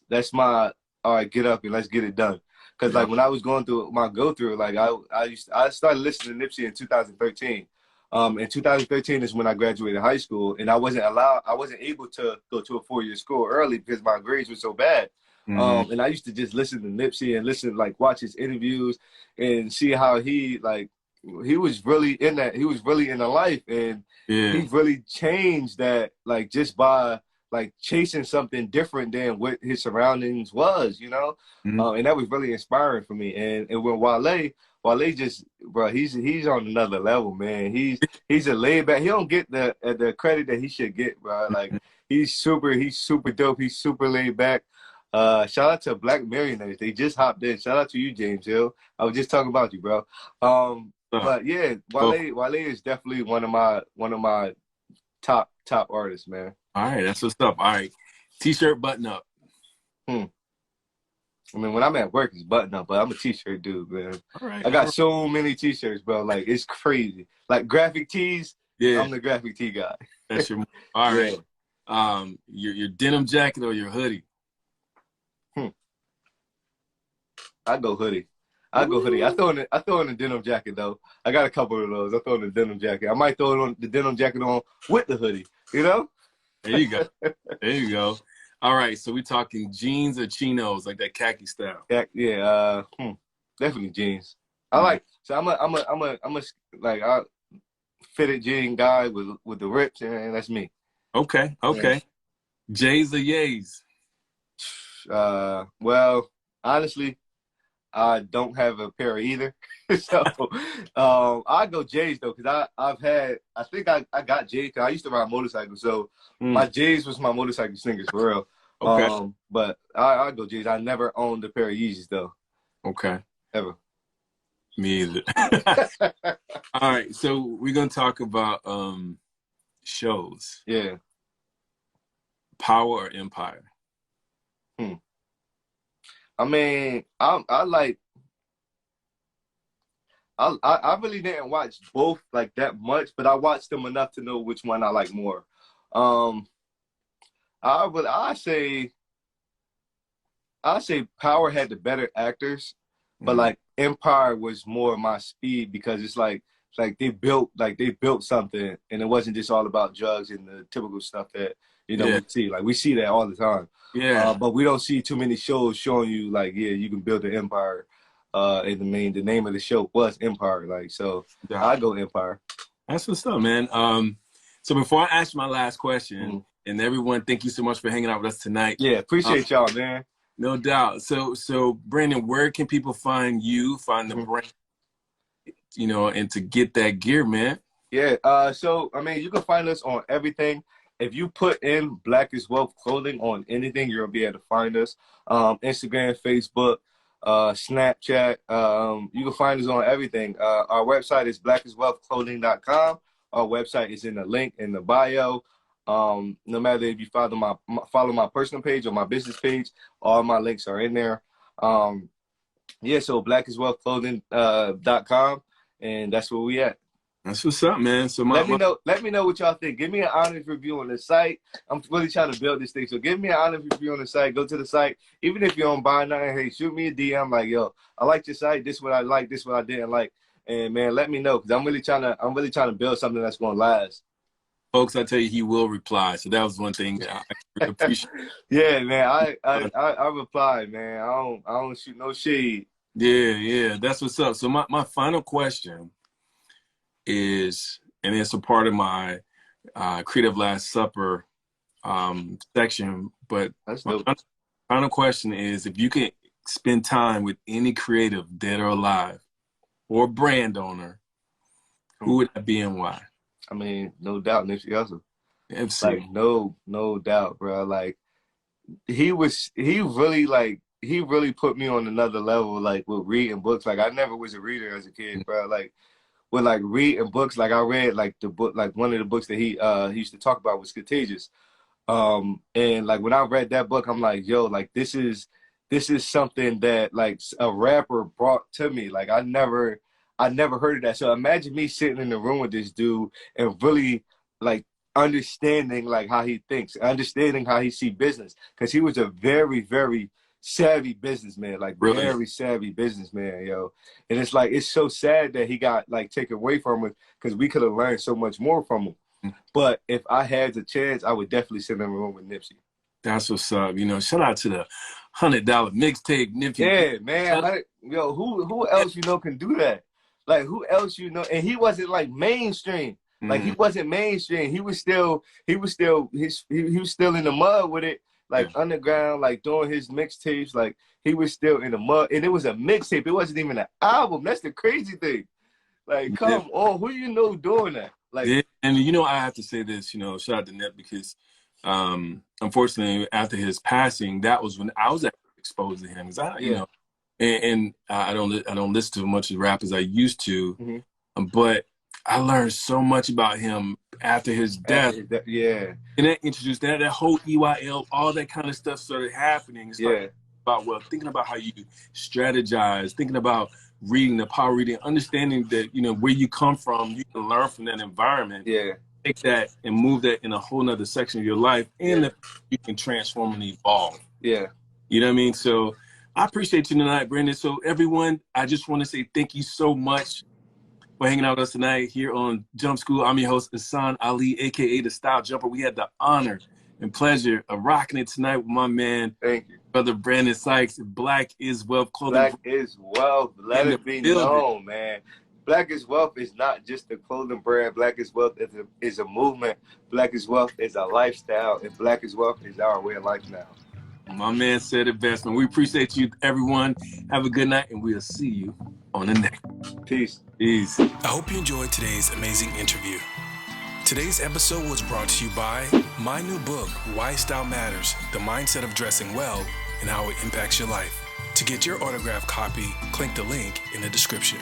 that's my all right, get up and let's get it done. Because like when I was going through my like I started listening to Nipsey in 2013. In 2013 is when I graduated high school, and I wasn't able to go to a 4-year school early because my grades were so bad. And I used to just listen to Nipsey and watch his interviews and see how he was really in the life, and he really changed that just by chasing something different than what his surroundings was, you know? And that was really inspiring for me. And when Wale just, bro, he's on another level, man. He's a laid back. He don't get the credit that he should get, bro. Like he's super dope. He's super laid back. Shout out to Black Millionaires. They just hopped in. Shout out to you, James Hill. I was just talking about you, bro. But yeah, Wale is definitely one of my top artists, man. All right, that's what's up. All right, T-shirt button up. I mean, when I'm at work, it's button up, but I'm a T-shirt dude, man. All right, I got so many T-shirts, bro. Like it's crazy. Like graphic tees. Yeah, I'm the graphic tee guy. That's your. All right. Your denim jacket or your hoodie? I go hoodie. I go hoodie. I throw in a denim jacket though. I got a couple of those. I throw in a denim jacket. I might throw the denim jacket on with the hoodie. You know? There you go. There you go. All right, so we talking jeans or chinos, like that khaki style. Yeah. Definitely jeans. I like. So I'm a like a fitted jean guy with the rips, and that's me. Okay. Yeah. J's or yays? Well, honestly, I don't have a pair of either. So I go J's though, because I think I got J's because I used to ride motorcycles. So my J's was my motorcycle sneakers for real. Okay. But I go J's. I never owned a pair of Yeezys though. Okay. Ever. Me either. All right, so we're gonna talk about shows. Yeah. Power or Empire? I mean, I really didn't watch both like that much, but I watched them enough to know which one I like more. I say Power had the better actors, but like Empire was more my speed because it's like they built something, and it wasn't just all about drugs and the typical stuff that we see. Like we see that all the time. Yeah. But we don't see too many shows showing you like, you can build an empire. And the name of the show was Empire. Like, so I go Empire. That's what's up, man. So before I ask my last question, and everyone, thank you so much for hanging out with us tonight. Yeah, appreciate y'all, man. No doubt. So Brandon, where can people find you, find the brand, and to get that gear, man? Yeah. So I mean, you can find us on everything. If you put in Black is Wealth Clothing on anything, you'll be able to find us. Instagram, Facebook, Snapchat. You can find us on everything. Our website is blackiswealthclothing.com. Our website is in the link in the bio. No matter if you follow my personal page or my business page, all my links are in there. So blackiswealthclothing.com, and that's where we at. That's what's up, man. So let me know what y'all think. Give me an honest review on the site. I'm really trying to build this thing. So give me an honest review on the site. Go to the site. Even if you don't buy nothing, hey, shoot me a DM like, yo, I like your site. This is what I like. This is what I didn't like. And man, let me know, because I'm really trying to build something that's gonna last. Folks, I tell you, he will reply. So that was one thing that I appreciate. Yeah, man. I reply, man. I don't shoot no shade. Yeah. That's what's up. So my final question is, and it's a part of my Creative Last Supper section, but my final question is, if you could spend time with any creative, dead or alive, or brand owner, who would that be and why? I mean, no doubt, Nipsey Hussle. Absolutely. Like, no doubt, bro. Like, he really put me on another level, like, with reading books. Like, I never was a reader as a kid, bro. Like, with like reading books, like I read like the book, like one of the books that he used to talk about was Contagious. And like when I read that book, I'm like, yo, like this is something that like a rapper brought to me. Like I never heard of that. So imagine me sitting in the room with this dude and really like understanding like how he thinks, understanding how he see business, because he was a very, very savvy businessman, like really? Very savvy businessman, yo. And it's like, it's so sad that he got like taken away from us, because we could have learned so much more from him. But if I had the chance, I would definitely sit in the room with Nipsey. That's what's up. Shout out to the $100 mixtape, Nipsey. Yeah, man. Who else can do that? Like, who else And he wasn't like mainstream. Like he wasn't mainstream. He was still in the mud with it. Like underground, like doing his mixtapes, like he was still in the mud, and it was a mixtape. It wasn't even an album. That's the crazy thing. Like, come on, who doing that? Like, and I have to say this, shout out to Nip, because unfortunately after his passing, that was when I was exposed to him. And I don't listen to as much rap as I used to, but I learned so much about him after his death. Yeah. And that introduced that whole EYL, all that kind of stuff started happening. It's thinking about how you strategize, thinking about reading, the power reading, understanding that, where you come from, you can learn from that environment. Yeah. Take that and move that in a whole nother section of your life, and you can transform and evolve. Yeah. You know what I mean? So I appreciate you tonight, Brandon. So everyone, I just want to say thank you so much for hanging out with us tonight here on Jumpschool. I'm your host, Ihsaan Ali, a.k.a. the Style Jumper. We had the honor and pleasure of rocking it tonight with my man, Thank you. Brother Brandon Sykes. Black is Wealth Clothing. Black is wealth. Let it be known, man. Black is Wealth is not just a clothing brand. Black is Wealth is a movement. Black is Wealth is a lifestyle. And Black is Wealth is our way of life now. My man said it best, and we appreciate you, everyone. Have a good night, and we'll see you on the next. Peace. Peace. I hope you enjoyed today's amazing interview. Today's episode was brought to you by my new book, Why Style Matters, The Mindset of Dressing Well and How It Impacts Your Life. To get your autographed copy, click the link in the description.